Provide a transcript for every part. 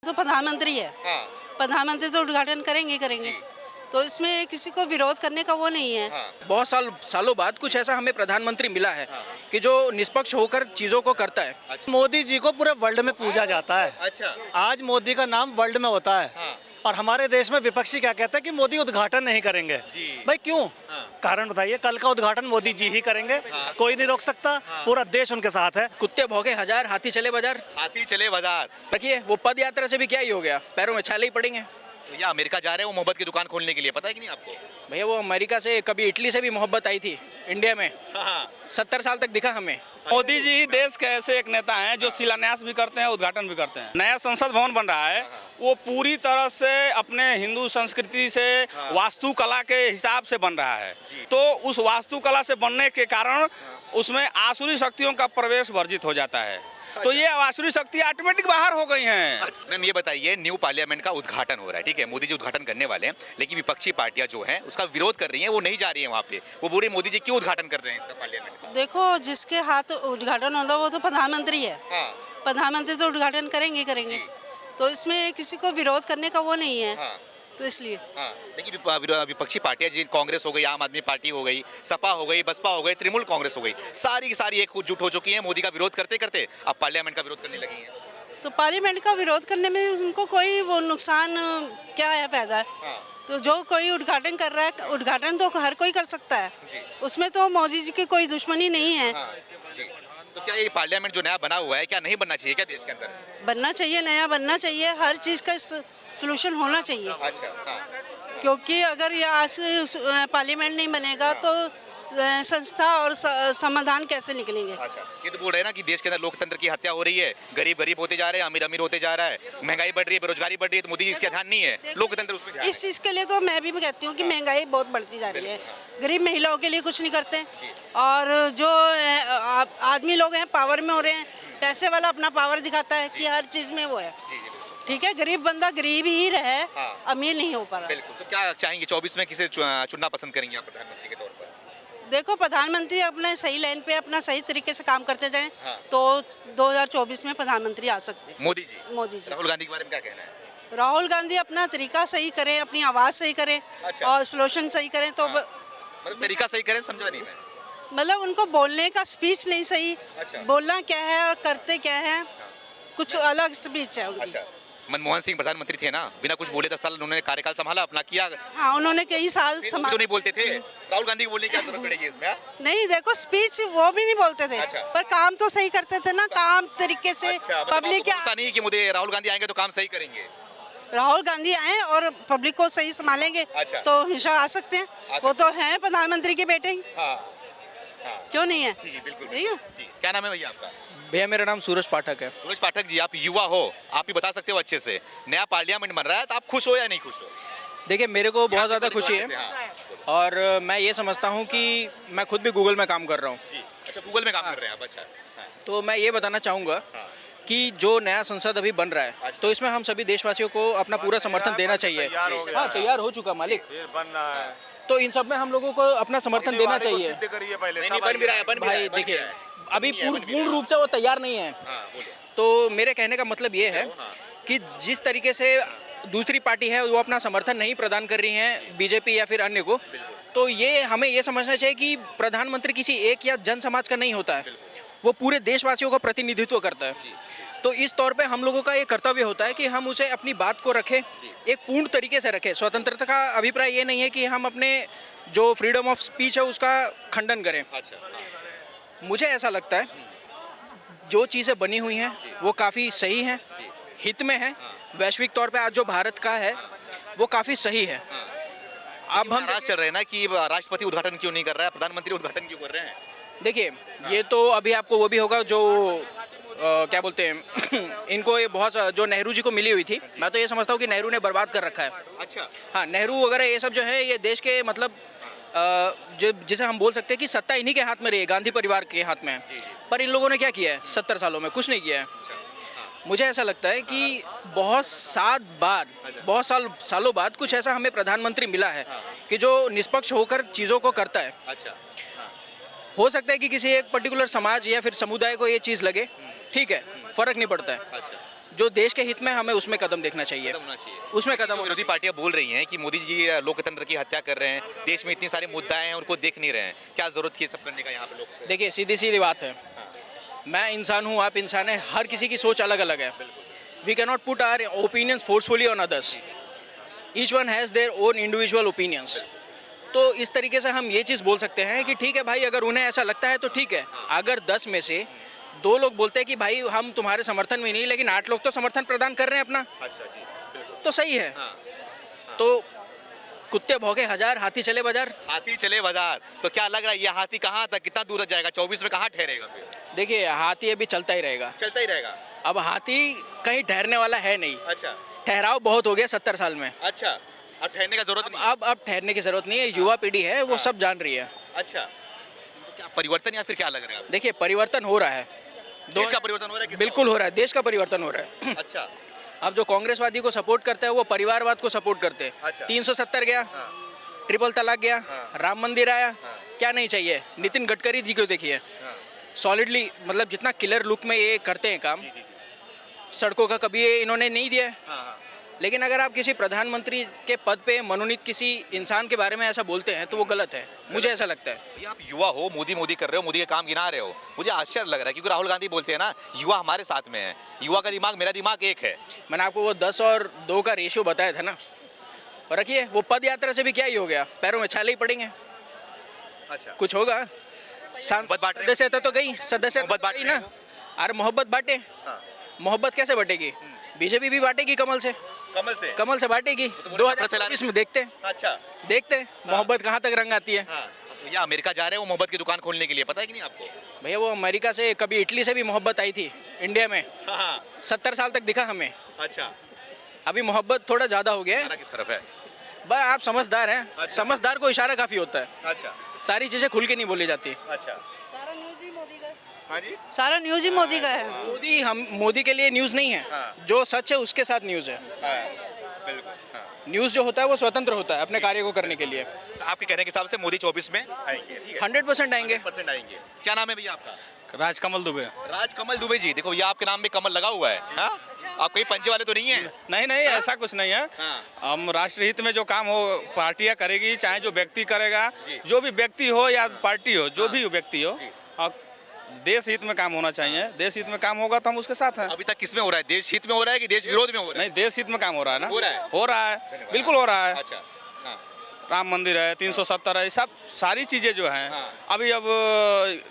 तो प्रधानमंत्री है। हाँ। प्रधानमंत्री तो उद्घाटन करेंगे ही करेंगे, तो इसमें किसी को विरोध करने का वो नहीं है। बहुत सालों बाद कुछ ऐसा हमें प्रधानमंत्री मिला है कि जो निष्पक्ष होकर चीजों को करता है। मोदी जी को पूरे वर्ल्ड में पूजा जाता है। अच्छा। आज मोदी का नाम वर्ल्ड में होता है। और हमारे देश में विपक्षी क्या कहते हैं कि मोदी उद्घाटन नहीं करेंगे। भाई क्यों? कारण बताइए। कल का उद्घाटन मोदी जी ही करेंगे, कोई नहीं रोक सकता। पूरा देश उनके साथ है। कुत्ते भौंके हजार, हाथी चले बाजार। हाथी चले बाजार। देखिए वो पद यात्रा से भी क्या ही हो गया, पैरों में छाले ही पड़ेंगे। भैया अमेरिका जा रहे हैं वो मोहब्बत की दुकान खोलने के लिए, पता है कि नहीं आपको? भैया वो अमेरिका से, कभी इटली से भी मोहब्बत आई थी इंडिया में। 70 साल तक दिखा हमें। मोदी जी देश के ऐसे एक नेता हैं जो शिलान्यास भी करते हैं, उद्घाटन भी करते हैं। नया संसद भवन बन रहा है, वो पूरी तरह से अपने हिंदू संस्कृति से वास्तुकला के हिसाब से बन रहा है। तो उस वास्तुकला से बनने के कारण उसमें आसुरी शक्तियों का प्रवेश वर्जित हो जाता है। तो ये आसुरी शक्ति ऑटोमेटिक बाहर हो गई हैं। मैम ये बताइए, न्यू पार्लियामेंट का उद्घाटन हो रहा है, ठीक है, मोदी जी उद्घाटन करने वाले हैं, लेकिन विपक्षी पार्टियां जो हैं उसका विरोध कर रही हैं, वो नहीं जा रही हैं वहाँ पे। वो बोल रही मोदी जी क्यों उद्घाटन कर रहे हैं इसका पार्लियामेंट का? देखो, जिसके हाथ उद्घाटन होगा वो तो प्रधानमंत्री है। प्रधानमंत्री तो उद्घाटन करेंगे ही करेंगे, तो इसमें किसी को विरोध करने का वो नहीं है। तो इसलिए लेकिन विपक्षी पार्टियां जी, कांग्रेस हो गई, आम आदमी पार्टी हो गई, सपा हो गई, बसपा हो गई, तृणमूल कांग्रेस हो गई, सारी की सारी एक जुट हो चुकी है मोदी का विरोध करते करते। अब पार्लियामेंट का विरोध करने लगी हैं। तो पार्लियामेंट का विरोध करने में उनको कोई वो नुकसान क्या है, फायदा है? तो जो कोई उद्घाटन कर रहा है, उद्घाटन तो हर कोई कर सकता है, उसमें तो मोदी जी की कोई दुश्मनी नहीं है। तो क्या ये पार्लियामेंट जो नया बना हुआ है, क्या नहीं बनना चाहिए क्या देश के अंदर? बनना चाहिए, नया बनना चाहिए, हर चीज़ का सलूशन होना चाहिए। अच्छा। क्योंकि अगर ये आज पार्लियामेंट नहीं बनेगा तो संस्था और समाधान कैसे निकलेंगे? अच्छा, ये तो बोल रहे हैं ना कि देश के अंदर लोकतंत्र की हत्या हो रही है, गरीब गरीब होते जा रहे हैं, अमीर अमीर होते जा रहा है, महंगाई बढ़ रही है, बेरोजगारी बढ़ रही है, तो मोदी जी इसका ध्यान नहीं है, लोकतंत्र उसमें ध्यान है। इस चीज़ के लिए तो मैं भी कहती हूँ कि महंगाई बहुत बढ़ती जा रही है, गरीब महिलाओं के लिए कुछ नहीं करते, और जो आदमी लोग हैं पावर में हो रहे हैं, पैसे वाला अपना पावर दिखाता है कि हर चीज़ में वो है। ठीक है, गरीब बंदा गरीब ही रहे, अमीर नहीं हो पा रहा। बिल्कुल। तो क्या चाहेंगे 24 में किसे चुनना पसंद करेंगे आप प्रधानमंत्री के तौर पर? देखो, प्रधानमंत्री अपने सही लाइन पे अपना सही तरीके से काम करते जाएं, तो 2024 में प्रधानमंत्री आ सकते हैं। मोदी जी। मोदी जी। राहुल गांधी के बारे में क्या कहना है? राहुल गांधी अपना तरीका सही करें, अपनी आवाज़ सही करें, और सॉल्यूशन सही करें, तो मतलब तरीका सही करें, समझा नहीं मैं। मतलब उनको बोलने का स्पीच नहीं सही, बोलना क्या है और करते क्या है, कुछ अलग स्पीच है उनकी। मनमोहन सिंह प्रधानमंत्री थे ना, बिना कुछ बोले 10 साल उन्होंने कार्यकाल संभाला, अपना किया। हाँ, उन्होंने कई साल संभाला। तो नहीं बोलते थे, राहुल गांधी को बोलने की क्या जरूरत पड़ेगी इसमें? नहीं, देखो स्पीच वो भी नहीं बोलते थे, पर काम तो सही करते थे ना, काम तरीके से। पब्लिक क्या ऐसा नहीं कि मुझे राहुल गांधी आएंगे तो काम सही करेंगे। राहुल गांधी आए और पब्लिक को सही संभालेंगे तो हमेशा आ सकते हैं। वो तो हैं प्रधानमंत्री के बेटे ही। क्यों नहीं है? ठीक है, बिल्कुल। क्या नाम है भैया आपका? भैया मेरा नाम सूरज पाठक है। सूरज पाठक जी, आप युवा हो, आप ही बता सकते हो अच्छे से, नया पार्लियामेंट बन रहा है, तो आप खुश हो या नहीं खुश हो? देखिए, मेरे को बहुत ज़्यादा खुशी है, और मैं ये समझता हूँ कि मैं खुद भी गूगल में काम कर रहा हूँ। अच्छा, गूगल में काम कर रहे हैं आप? अच्छा। तो मैं ये बताना चाहूँगा कि जो नया संसद अभी बन रहा है, तो इसमें हम सभी देशवासियों को अपना पूरा समर्थन देना चाहिए। हाँ, तैयार हो चुका मालिक, बन रहा है, तो इन सब में हम लोगों को अपना समर्थन देना चाहिए। भाई देखिए, अभी पूर्ण रूप से वो तैयार नहीं है। तो मेरे कहने का मतलब ये है कि जिस तरीके से दूसरी पार्टी है वो अपना समर्थन नहीं प्रदान कर रही है, बीजेपी या फिर अन्य को, तो ये हमें ये समझना चाहिए कि प्रधानमंत्री किसी एक या जन समाज का नहीं होता है, वो पूरे देशवासियों का प्रतिनिधित्व करता है। तो इस तौर पे हम लोगों का ये कर्तव्य होता है कि हम उसे अपनी बात को रखें, एक पूर्ण तरीके से रखें। स्वतंत्रता का अभिप्राय ये नहीं है कि हम अपने जो फ्रीडम ऑफ स्पीच है उसका खंडन करें। मुझे ऐसा लगता है जो चीज़ें बनी हुई हैं वो काफ़ी सही हैं, हित में है। वैश्विक तौर पे आज जो भारत का है वो काफ़ी सही है। अब हम नाराज चल रहे हैं ना कि राष्ट्रपति उद्घाटन क्यों नहीं कर रहा है, प्रधानमंत्री उद्घाटन क्यों कर रहे हैं? देखिए, ये तो अभी आपको वो भी होगा जो क्या बोलते हैं इनको ये बहुत जो नेहरू जी को मिली हुई थी, मैं तो ये समझता हूँ कि नेहरू ने बर्बाद कर रखा है। अच्छा। हाँ, नेहरू वगैरह ये सब जो है ये देश के मतलब जो जिसे हम बोल सकते हैं कि सत्ता इन्हीं के हाथ में रही है, गांधी परिवार के हाथ में है। पर इन लोगों ने क्या किया है 70 सालों में? कुछ नहीं किया है। मुझे ऐसा लगता है कि बहुत सालों बाद कुछ ऐसा हमें प्रधानमंत्री मिला है कि जो निष्पक्ष होकर चीज़ों को करता है। अच्छा। हो सकता है कि किसी एक पर्टिकुलर समाज या फिर समुदाय को ये चीज़ लगे, ठीक है, फ़र्क नहीं पड़ता है। जो देश के हित में हमें उसमें कदम देखना चाहिए, खत्म होना चाहिए। उसमें कदम जो विरोधी पार्टियां बोल रही हैं कि मोदी जी लोकतंत्र की हत्या कर रहे हैं, देश में इतनी सारे मुद्दाएं हैं उनको देख नहीं रहे हैं, क्या जरूरत थी ये सब करने का यहाँ पे लोग? देखिए सीधी सीधी बात है, मैं इंसान हूँ, आप इंसान हैं, हर किसी की सोच अलग अलग है। We can not put our opinions forcefully on others, each one has their own individual opinions. तो इस तरीके से हम ये चीज़ बोल सकते हैं कि ठीक है भाई, अगर उन्हें ऐसा लगता है तो ठीक है। अगर 10 में से 2 लोग बोलते हैं कि भाई हम तुम्हारे समर्थन में नहीं, लेकिन 8 लोग तो समर्थन प्रदान कर रहे हैं अपना, अच्छा जी, बिल्कुल। तो सही है। तो कुत्ते भौंके हजार, हाथी चले बाजार। हाथी चले बाजार, तो क्या लग रहा है ये हाथी कहाँ तक, कितना दूर तक जाएगा? 24 में कहाँ ठहरेगा फिर? देखिए हाथी अभी चलता ही रहेगा, चलता ही रहेगा। अब हाथी कहीं ठहरने वाला है नहीं। अच्छा ठहराव बहुत हो गया 70 साल में, अच्छा, अब ठहरने का जरूरत नहीं। अब ठहरने की जरूरत नहीं है। युवा पीढ़ी है, वो सब जान रही है। अच्छा, तो क्या परिवर्तन या फिर क्या लग रहा है आपको? देखिए परिवर्तन हो रहा है, देश का परिवर्तन हो रहा है? किसका बिल्कुल हो रहा है, देश का परिवर्तन हो रहा है। अच्छा, अब जो कांग्रेसवादी को सपोर्ट करते हैं वो परिवारवाद को सपोर्ट करते हैं। अच्छा। 370 गया, ट्रिपल तलाक गया, राम मंदिर आया, क्या नहीं चाहिए? नितिन गडकरी जी को देखिए, सॉलिडली मतलब जितना किलर लुक में ये करते हैं काम, सड़कों का कभी ये इन्होंने नहीं दिया है। लेकिन अगर आप किसी प्रधानमंत्री के पद पे मनोनीत किसी इंसान के बारे में ऐसा बोलते हैं तो वो गलत है, मुझे ऐसा लगता है। ये आप युवा हो, मोदी मोदी कर रहे हो, मोदी के काम गिना रहे हो, मुझे आश्चर्य लग रहा है क्योंकि राहुल गांधी बोलते हैं ना युवा हमारे साथ में है, युवा का दिमाग मेरा दिमाग एक है। मैंने आपको वो 10 और 2 का रेशियो बताया था ना, और रखिए वो पद यात्रा से भी क्या ही हो गया, पैरों में छाले ही पड़ेंगे। अच्छा, कुछ होगा? मोहब्बत बांट रहे हैं। सदस्यता तो गई, सदस्यता मोहब्बत बांट गई रहे ना। अरे मोहब्बत बांटे, हाँ। मोहब्बत कैसे बटेगी? बीजेपी भी बांटेगी कमल से बांटेगी। तो 2024 में देखते हैं, अच्छा, मोहब्बत कहाँ तक रंग आती है। हाँ, भैया अमेरिका जा रहे हैं वो मोहब्बत की दुकान खोलने के लिए, पता है कि नहीं आपको? भैया वो अमेरिका से, कभी इटली से भी मोहब्बत आई थी इंडिया में, हाँ, 70 साल तक दिखा हमें। अच्छा, अभी मोहब्बत थोड़ा ज़्यादा हो गया है। सारा किस तरफ है? बस आप समझदार हैं, अच्छा। समझदार को इशारा काफ़ी होता है, अच्छा, सारी चीज़ें खुल के नहीं बोली जाती। अच्छा, सारा न्यूज़ ही मोदी का है। हाँ जी, सारा न्यूज़ ही मोदी का है। मोदी के लिए न्यूज़ नहीं है, हाँ। जो सच है उसके साथ न्यूज़ है। हाँ, बिल्कुल, हाँ। न्यूज़ जो होता है वो स्वतंत्र होता है अपने कार्य को करने के लिए। आपके कहने के हिसाब से मोदी 24 में आएंगे, ठीक है? 100% आएंगे। 100% आएंगे। क्या नाम है भैया आपका? राजकमल दुबे। राजकमल दुबे जी, देखो ये आपके नाम में कमल लगा हुआ है, हाँ? आप कहीं पंजे वाले तो नहीं है? नहीं नहीं, ऐसा कुछ नहीं है। हाँ। हम राष्ट्र हित में जो काम हो पार्टियां करेगी, चाहे जो व्यक्ति करेगा, जी। जो भी व्यक्ति हो या पार्टी हो, जो भी व्यक्ति हो, जी। और देश हित में काम होना चाहिए। देश हित में काम होगा तो हम उसके साथ हैं। अभी तक किस में हो रहा है? देश हित में हो रहा है कि देश विरोध में हो रहा है? नहीं, देश हित में काम हो रहा है ना। हो रहा है? हो रहा है, बिल्कुल हो रहा है। अच्छा, हाँ, राम मंदिर है, 370 है, सब सारी चीज़ें जो हैं। हाँ। अभी अब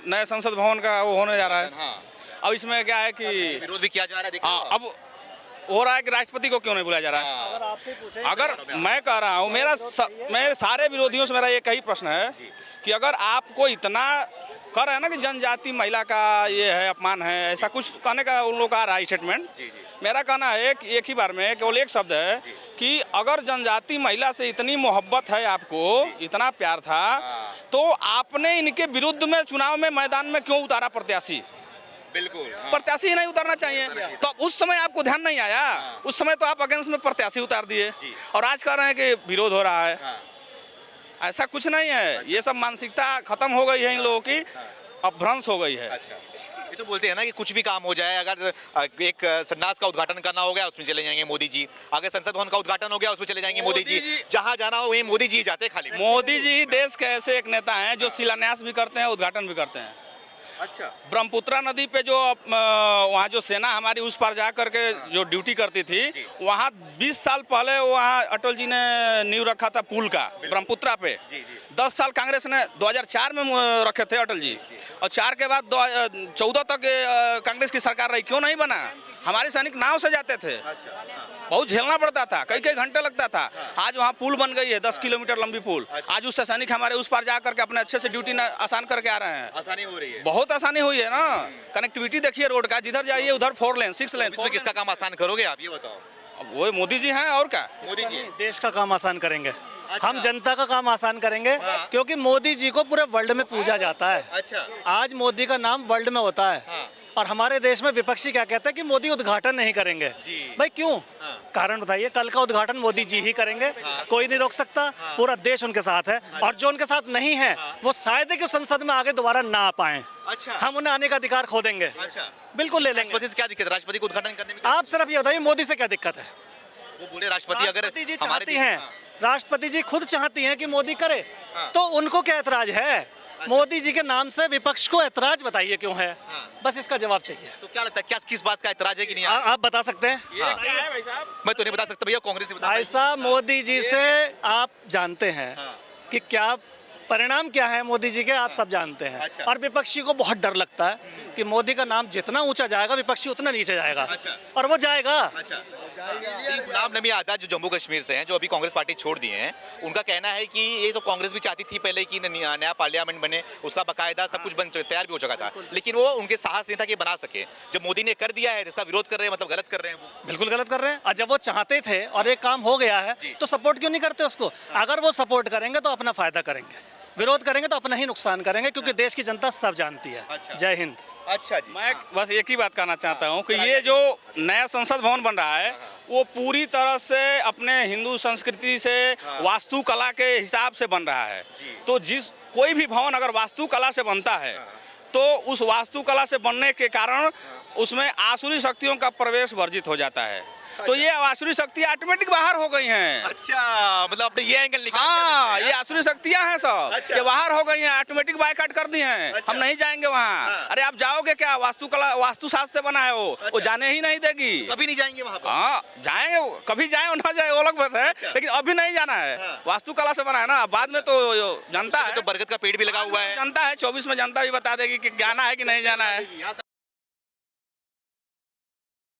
नए संसद भवन का वो होने जा रहा है। हाँ, अब इसमें क्या है कि विरोध भी किया जा रहा है, देख रहे हो हाँ, आप? अब हो रहा है कि राष्ट्रपति को क्यों नहीं बुलाया जा रहा है। हाँ, आपसे पूछे अगर मैं कह रहा हूँ, मेरे सारे विरोधियों से मेरा एक ही प्रश्न है कि अगर आपको इतना कर रहे हैं ना कि जनजाति महिला का ये है, अपमान है, ऐसा कुछ कहने का उन लोग का आ रहा है स्टेटमेंट। जी, जी। मेरा कहना है कि एक ही बार में केवल एक शब्द है कि अगर जनजाति महिला से इतनी मोहब्बत है आपको, इतना प्यार था, तो आपने इनके विरुद्ध में चुनाव में मैदान में क्यों उतारा प्रत्याशी? बिल्कुल, हाँ। प्रत्याशी ही नहीं उतारना चाहिए। तो उस समय आपको ध्यान नहीं आया, उस समय तो आप अगेंस्ट में प्रत्याशी उतार दिए, और आज कह रहे हैं कि विरोध हो रहा है। हाँ। ऐसा कुछ नहीं है, ये सब मानसिकता खत्म हो गई है इन लोगों की, अपभ्रंश हो गई है। अच्छा, ये तो बोलते हैं ना कि कुछ भी काम हो जाए, अगर एक संडास का उद्घाटन करना हो गया उसमें चले जाएंगे मोदी जी, अगर संसद भवन का उद्घाटन हो गया उसमें चले जाएंगे मोदी जी, जहां जाना हो वहीं मोदी जी जाते खाली। मोदी जी देश के ऐसे एक नेता हैं जो शिलान्यास भी करते हैं, उद्घाटन भी करते हैं। अच्छा, ब्रह्मपुत्रा नदी पे जो वहाँ जो सेना हमारी उस पार जा करके जो ड्यूटी करती थी, वहाँ 20 साल पहले वहाँ अटल जी ने नींव रखा था पुल का ब्रह्मपुत्रा पे। 10 साल कांग्रेस ने 2004 में रखे थे अटल जी, और 4 के बाद 14 तक कांग्रेस की सरकार रही, क्यों नहीं बना? हमारे सैनिक नाव से जाते थे, बहुत झेलना पड़ता था, कई घंटे लगता था। आज वहाँ पुल बन गई है, 10 किलोमीटर लंबी पुल। आज उससे सैनिक हमारे उस पार जा करके अपने अच्छे से ड्यूटी आसान करके आ रहे हैं। आसानी हो रही है, बहुत आसानी हुई है ना। कनेक्टिविटी देखिए रोड का, जिधर जाइए उधर 4 लेन 6 लेन। इसमें किसका काम आसान करोगे आप, ये बताओ? अब वो मोदी जी हैं और क्या। मोदी जी। देश का काम आसान करेंगे, अच्छा। हम जनता का काम आसान करेंगे, क्योंकि मोदी जी को पूरे वर्ल्ड में पूजा जाता है। अच्छा, आज मोदी का नाम वर्ल्ड में होता है, हाँ। और हमारे देश में विपक्षी क्या कहते हैं कि मोदी उद्घाटन नहीं करेंगे। जी। भाई क्यों? कारण बताइए। कल का उद्घाटन मोदी जी ही करेंगे, कोई नहीं रोक सकता, पूरा देश उनके साथ है। और जो उनके साथ नहीं है वो शायद ही कि संसद में आगे दोबारा ना आ पाए। अच्छा। हम उन्हें आने का अधिकार खो देंगे। अच्छा। बिल्कुल ले लेंगे। राष्ट्रपति से क्या दिक्कत है? राष्ट्रपति को उद्घाटन करने में आप सिर्फ ये बताइए मोदी से क्या दिक्कत है? वो बोले राष्ट्रपति अगर राष्ट्रपति जी हमारे चाहती देश- हैं, राष्ट्रपति जी खुद चाहती हैं कि मोदी करे, तो उनको क्या ऐतराज है? मोदी जी के नाम से विपक्ष को ऐतराज बताइए क्यों है? बस इसका जवाब चाहिए। तो क्या लगता है, क्या किस बात का ऐतराज है कि नहीं? आप बता सकते हैं? भाई साहब मैं तो नहीं बता सकता भैया, कांग्रेस ने बता। भाई साहब मोदी जी से आप जानते हैं कि क्या परिणाम क्या है मोदी जी के, आप सब जानते हैं। अच्छा। और विपक्षी को बहुत डर लगता है कि मोदी का नाम जितना ऊंचा जाएगा विपक्षी उतना नीचे जाएगा। अच्छा। और वो जाएगा। अच्छा। ये गुलाम नबी आज़ाद जो जम्मू कश्मीर से हैं, जो अभी कांग्रेस पार्टी छोड़ दिए हैं, उनका कहना है कि ये तो कांग्रेस भी चाहती थी पहले कि नया पार्लियामेंट बने, उसका बकायदा सब कुछ तैयार भी हो चुका था, लेकिन वो उनके साहस नहीं था कि बना सके। जब मोदी ने कर दिया है इसका विरोध कर रहे हैं, मतलब गलत कर रहे हैं वो। बिल्कुल गलत कर रहे हैं। और जब वो चाहते थे और एक काम हो गया है तो सपोर्ट क्यों नहीं करते उसको? अगर वो सपोर्ट करेंगे तो अपना फायदा करेंगे, विरोध करेंगे तो अपना ही नुकसान करेंगे, क्योंकि देश की जनता सब जानती है। अच्छा। जय हिंद। अच्छा जी। मैं बस एक ही बात कहना चाहता हूँ कि ये जो नया संसद भवन बन रहा है वो पूरी तरह से अपने हिंदू संस्कृति से वास्तुकला के हिसाब से बन रहा है। तो कोई भी भवन अगर वास्तुकला से बनता है तो उस वास्तुकला से बनने के कारण उसमें आसुरी शक्तियों का प्रवेश वर्जित हो जाता है। तो ये आसुरी शक्तियाँ ऑटोमेटिक बाहर हो गई हैं। अच्छा, मतलब आपने ये एंगल निकाल हाँ, दिया। ये आसुरी शक्तियाँ हैं सब। अच्छा। ये बाहर हो गई हैं, ऑटोमेटिक बायकॉट कर दी हैं। अच्छा। हम नहीं जाएंगे वहाँ। अरे आप जाओगे क्या? वास्तुकला वास्तुशास्त्र से बना है वो जाने ही नहीं देगी। कभी नहीं जाएंगे वहाँ पर। हाँ जाएंगे, कभी जाए और ना जाए वो अलग बात है, लेकिन अभी नहीं जाना है। वास्तुकला से बना है ना, बाद में तो जनता है, तो बरगद का पेड़ भी लगा हुआ है। जनता है 24 में जनता भी बता देगी कि जाना है कि नहीं जाना है।